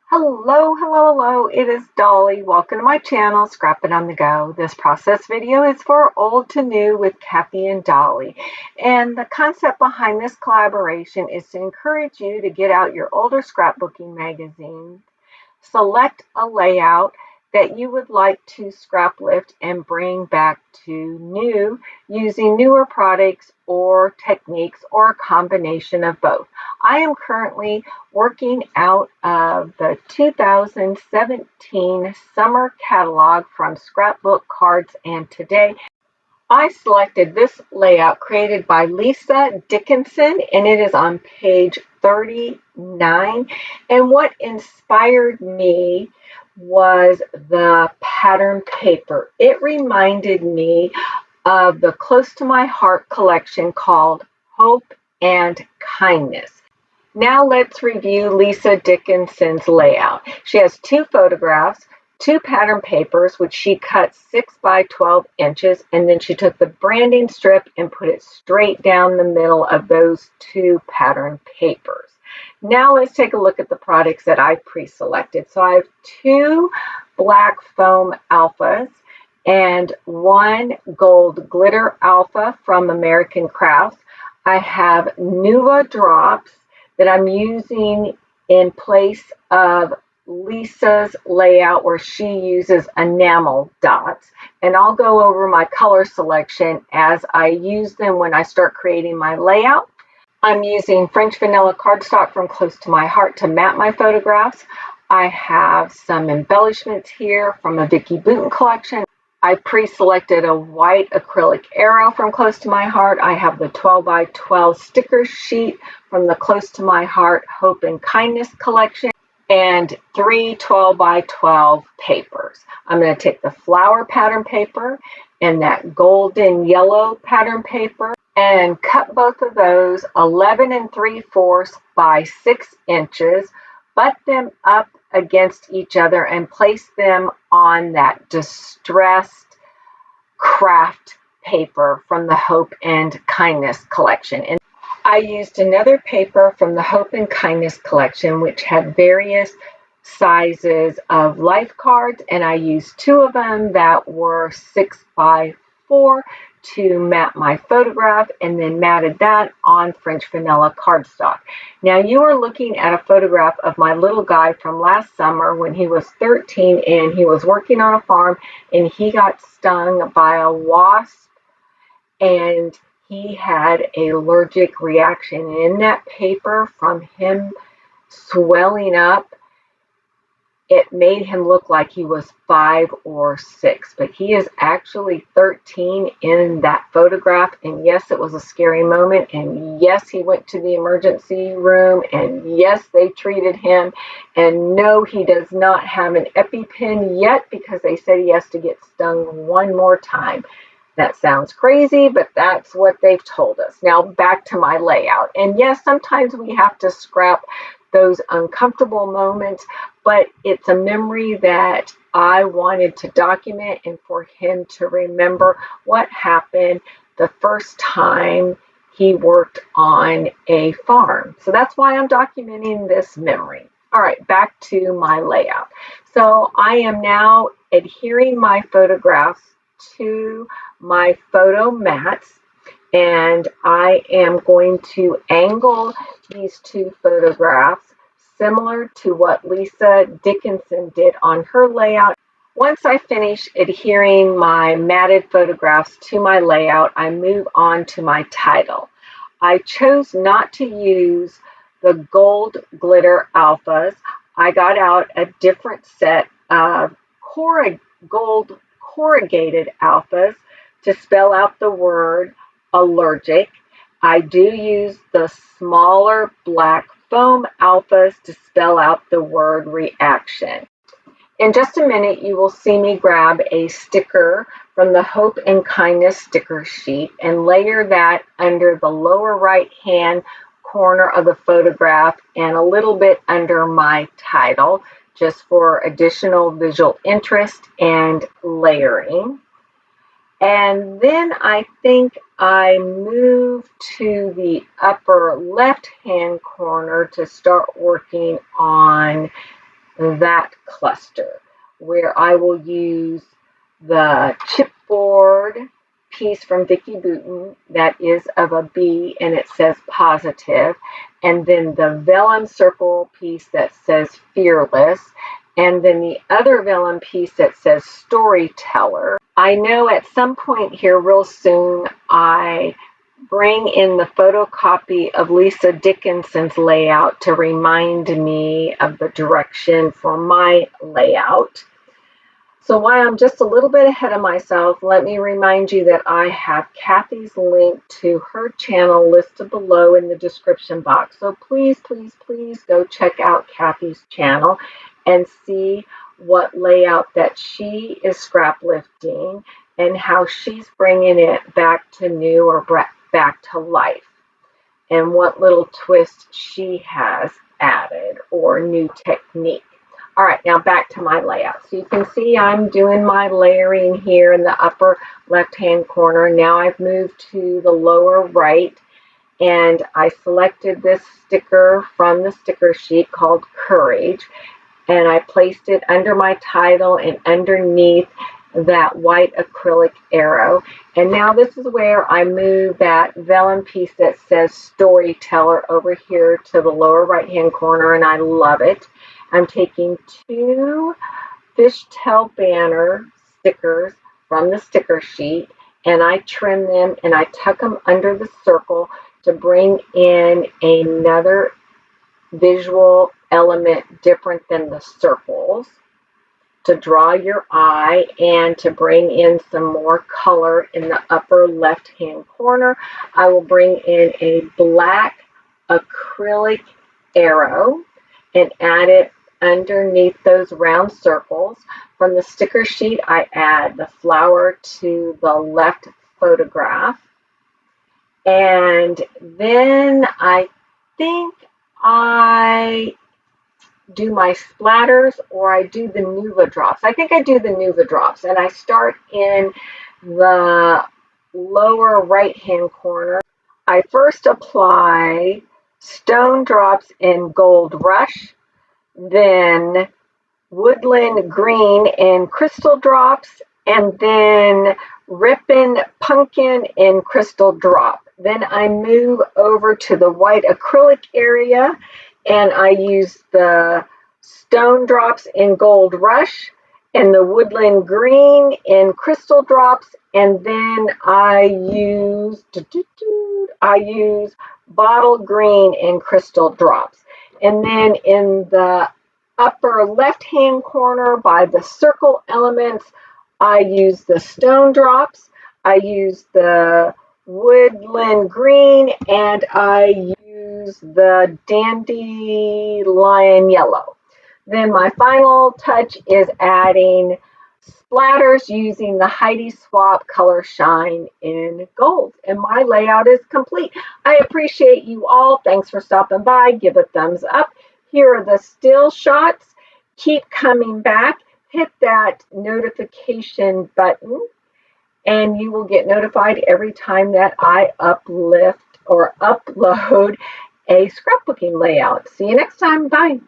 Hello. It is Dolly. Welcome to my channel, Scrapping on the Go. This process video is for old to new with Kathy and Dolly. And the concept behind this collaboration is to encourage you to get out your older scrapbooking magazine, select a layout that you would like to scrap lift and bring back to new using newer products or techniques or a combination of both. I am currently working out of the 2017 summer catalog from Scrapbook Cards, and today I selected this layout created by Lisa Dickinson, and it is on page 39. And what inspired me was the pattern paper. It reminded me of the Close to My Heart collection called Hope and Kindness. Now let's review Lisa Dickinson's layout. She has two photographs, two pattern papers, which she cut 6 by 12 inches, and then she took the branding strip and put it straight down the middle of those two pattern papers. Now let's take a look at the products that I pre-selected. So I have two black foam alphas and one gold glitter alpha from American Crafts. I have Nuva drops that I'm using in place of Lisa's layout where she uses enamel dots, and I'll go over my color selection as I use them when I start creating my layout. I'm using French vanilla cardstock from Close to My Heart to mat my photographs. I have some embellishments here from a Vicky Booten collection. I pre-selected a white acrylic arrow from Close to My Heart. I have the 12 by 12 sticker sheet from the Close to My Heart Hope and Kindness collection, and three 12 by 12 papers. I'm going to take the flower pattern paper and that golden yellow pattern paper and cut both of those 11 3/4 by 6 inches, butt them up against each other and place them on that distressed craft paper from the Hope and Kindness collection. And I used another paper from the Hope and Kindness collection, which had various sizes of life cards, and I used two of them that were 6 by 4 to mat my photograph, and then matted that on French vanilla cardstock. Now you are looking at a photograph of my little guy from last summer when he was 13 and he was working on a farm and he got stung by a wasp and he had an allergic reaction. And in that paper, from him swelling up, it made him look like he was 5 or 6, but he is actually 13 in that photograph. And yes, it was a scary moment, and yes, he went to the emergency room, and yes, they treated him, and no, he does not have an EpiPen yet because they said he has to get stung one more time. That sounds crazy, but that's what they've told us. Now back to my layout. And yes, sometimes we have to scrap those uncomfortable moments, but it's a memory that I wanted to document and for him to remember what happened the first time he worked on a farm. So that's why I'm documenting this memory. All right, back to my layout. So I am now adhering my photographs to my photo mats, and I am going to angle these two photographs similar to what Lisa Dickinson did on her layout. Once I finish adhering my matted photographs to my layout, I move on to my title. I chose not to use the gold glitter alphas. I got out a different set of gold corrugated alphas to spell out the word allergic. I do use the smaller black foam alphas to spell out the word reaction. In just a minute, you will see me grab a sticker from the Hope and Kindness sticker sheet and layer that under the lower right hand corner of the photograph and a little bit under my title, just for additional visual interest and layering. And then I think I move to the upper left-hand corner to start working on that cluster, where I will use the chipboard piece from Vicki Boutin that is of a B and it says positive, and then the vellum circle piece that says fearless, and then the other vellum piece that says storyteller. I know at some point here real soon I bring in the photocopy of Lisa Dickinson's layout to remind me of the direction for my layout. So while I'm just a little bit ahead of myself, let me remind you that I have Kathy's link to her channel listed below in the description box. So please, please, please go check out Kathy's channel and see what layout that she is scrap lifting and how she's bringing it back to new or back to life, and what little twist she has added or new technique. All right, now back to my layout. So you can see I'm doing my layering here in the upper left-hand corner. Now I've moved to the lower right, and I selected this sticker from the sticker sheet called Courage, and I placed it under my title and underneath that white acrylic arrow. And now this is where I move that vellum piece that says storyteller over here to the lower right-hand corner, and I love it. I'm taking 2 fishtail banner stickers from the sticker sheet, and I trim them and I tuck them under the circle to bring in another visual element different than the circles, to draw your eye and to bring in some more color in the upper left hand corner. I will bring in a black acrylic arrow and add it underneath those round circles. From the sticker sheet, I add the flower to the left photograph, and then I think I do my splatters, or I do the Nuva drops. I think I do the Nuva drops, and I start in the lower right hand corner. I first apply stone drops in Gold Rush, then woodland green in crystal drops, and then rippin pumpkin in crystal drop. Then I move over to the white acrylic area, and I use the stone drops in Gold Rush and the woodland green in crystal drops, and then I use bottle green in crystal drops. And then in the upper left hand corner by the circle elements, I use the stone drops, I use the woodland green, and I use the dandelion yellow. Then my final touch is adding splatters using the Heidi Swap Color Shine in gold. And my layout is complete. I appreciate you all. Thanks for stopping by. Give a thumbs up. Here are the still shots. Keep coming back. Hit that notification button, and you will get notified every time that I uplift or upload a scrapbooking layout. See you next time. Bye.